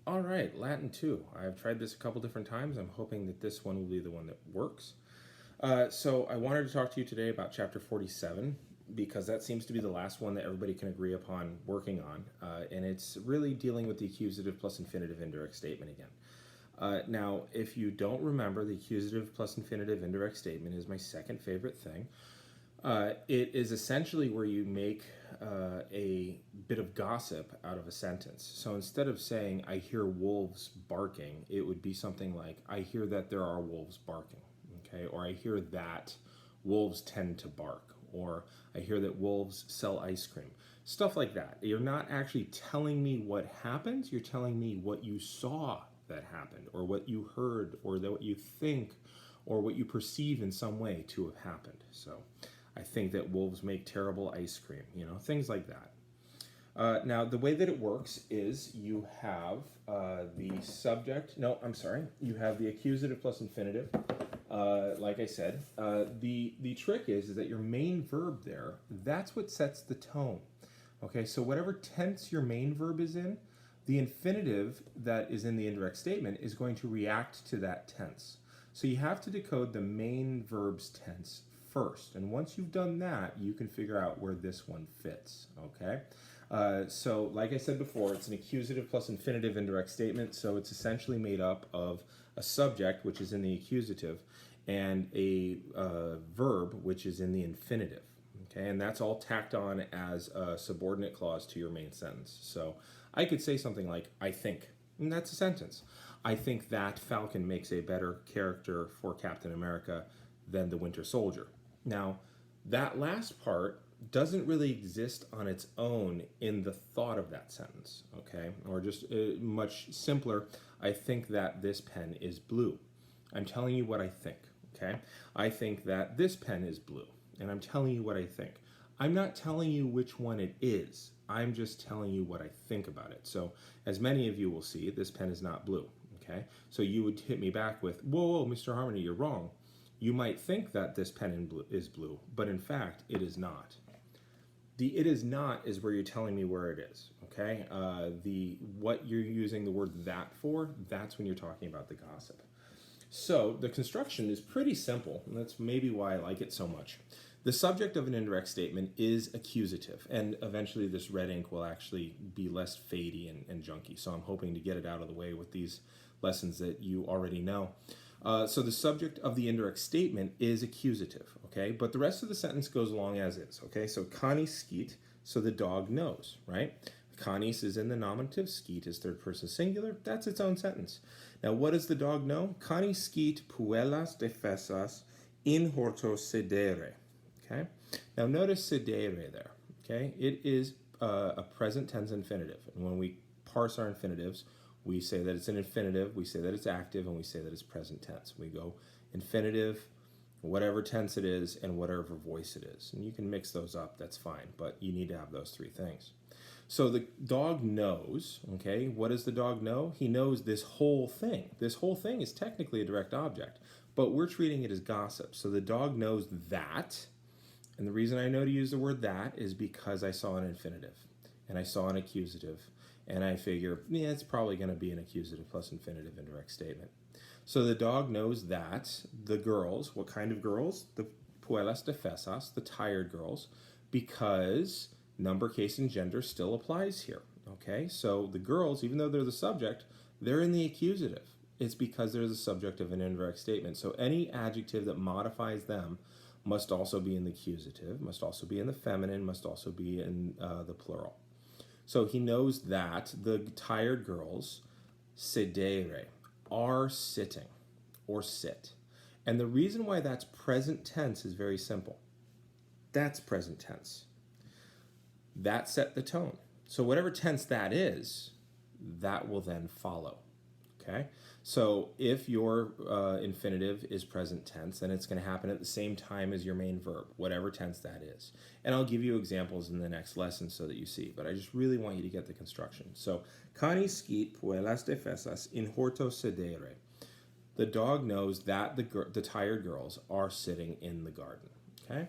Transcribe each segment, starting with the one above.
All right, Latin 2. I've tried this a couple different times. I'm hoping that this one will be the one that works. So I wanted to talk to you today about chapter 47 because that seems to be the last one that everybody can agree upon working on. And it's really dealing with the accusative plus infinitive indirect statement again. Now, if you don't remember, the accusative plus infinitive indirect statement is my second favorite thing. It is essentially where you make a bit of gossip out of a sentence. So instead of saying, I hear wolves barking, it would be something like, I hear that there are wolves barking, okay? Or I hear that wolves tend to bark, or I hear that wolves sell ice cream. Stuff like that. You're not actually telling me what happened, you're telling me what you saw that happened, or what you heard, or what you think, or what you perceive in some way to have happened. So I think that wolves make terrible ice cream, things like that. Now, the way that it works is you have the subject, you have the accusative plus infinitive, like I said. The trick is that your main verb there, that's what sets the tone. Okay, so whatever tense your main verb is in, the infinitive that is in the indirect statement is going to react to that tense. So you have to decode the main verb's tense first. And once you've done that, you can figure out where this one fits, okay? So like I said before, it's an accusative plus infinitive indirect statement, so it's essentially made up of a subject, which is in the accusative, and a verb, which is in the infinitive, okay? And that's all tacked on as a subordinate clause to your main sentence. So I could say something like, I think, and that's a sentence. I think that Falcon makes a better character for Captain America than the Winter Soldier. Now, that last part doesn't really exist on its own in the thought of that sentence, okay? Or just much simpler, I think that this pen is blue. I'm telling you what I think, okay? I think that this pen is blue, and I'm telling you what I think. I'm not telling you which one it is. I'm just telling you what I think about it. So, as many of you will see, this pen is not blue, okay? So you would hit me back with, whoa, Mr. Harmony, you're wrong. You might think that this pen is blue, but in fact, it is not. The it is not is where you're telling me where it is, okay? What you're using the word that for, that's when you're talking about the gossip. So the construction is pretty simple, and that's maybe why I like it so much. The subject of an indirect statement is accusative, and eventually this red ink will actually be less fadey and junky, so I'm hoping to get it out of the way with these lessons that you already know. So the subject of the indirect statement is accusative, okay? But the rest of the sentence goes along as is, okay? So Connie skeet, so the dog knows, right? Connie's is in the nominative, skeet is third person singular, that's its own sentence. Now what does the dog know? Connie skeet puellas defesas in horto sedere, okay? Now notice sedere there, okay? It is a present tense infinitive, and when we parse our infinitives, we say that it's an infinitive, we say that it's active, and we say that it's present tense. We go infinitive, whatever tense it is, and whatever voice it is. And you can mix those up, that's fine, but you need to have those three things. So the dog knows, okay, what does the dog know? He knows this whole thing. This whole thing is technically a direct object, but we're treating it as gossip. So the dog knows that, and the reason I know to use the word that is because I saw an infinitive, and I saw an accusative, and I figure, yeah, it's probably going to be an accusative plus infinitive indirect statement. So the dog knows that the girls, what kind of girls? The puellas defesas, the tired girls, because number, case, and gender still applies here. Okay, so the girls, even though they're the subject, they're in the accusative. It's because they're the subject of an indirect statement. So any adjective that modifies them must also be in the accusative, must also be in the feminine, must also be in the plural. So he knows that the tired girls, sedere, are sitting or sit. And the reason why that's present tense is very simple. That's present tense. That set the tone. So whatever tense that is, that will then follow. Okay? So if your infinitive is present tense, then it's going to happen at the same time as your main verb, whatever tense that is. And I'll give you examples in the next lesson so that you see, but I just really want you to get the construction. So, Cani skeet puellas defesas in horto sedere. The dog knows that the tired girls are sitting in the garden. Okay?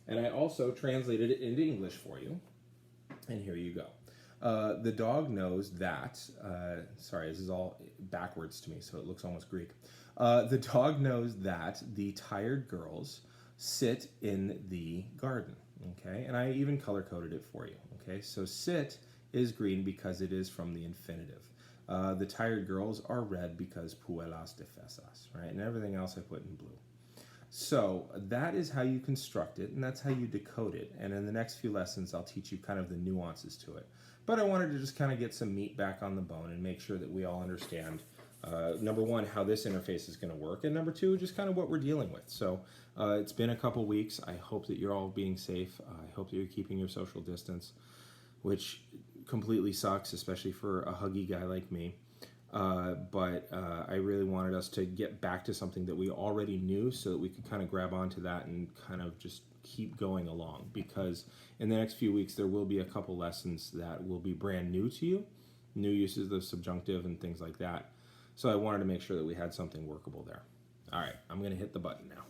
And I also translated it into English for you. And here you go. The dog knows that, sorry, this is all backwards to me, so it looks almost Greek. The dog knows that the tired girls sit in the garden, okay? And I even color coded it for you, okay? So sit is green because it is from the infinitive. The tired girls are red because puelas defesas, right? And everything else I put in blue. So that is how you construct it, and that's how you decode it. And in the next few lessons, I'll teach you kind of the nuances to it. But I wanted to just kind of get some meat back on the bone and make sure that we all understand, number one, how this interface is going to work, and number two, just kind of what we're dealing with. So it's been a couple weeks. I hope that you're all being safe. I hope that you're keeping your social distance, which completely sucks, especially for a huggy guy like me. But I really wanted us to get back to something that we already knew so that we could kind of grab onto that and kind of just keep going along, because in the next few weeks there will be a couple lessons that will be brand new to you, new uses of subjunctive and things like that. So I wanted to make sure that we had something workable there. All right, I'm going to hit the button now.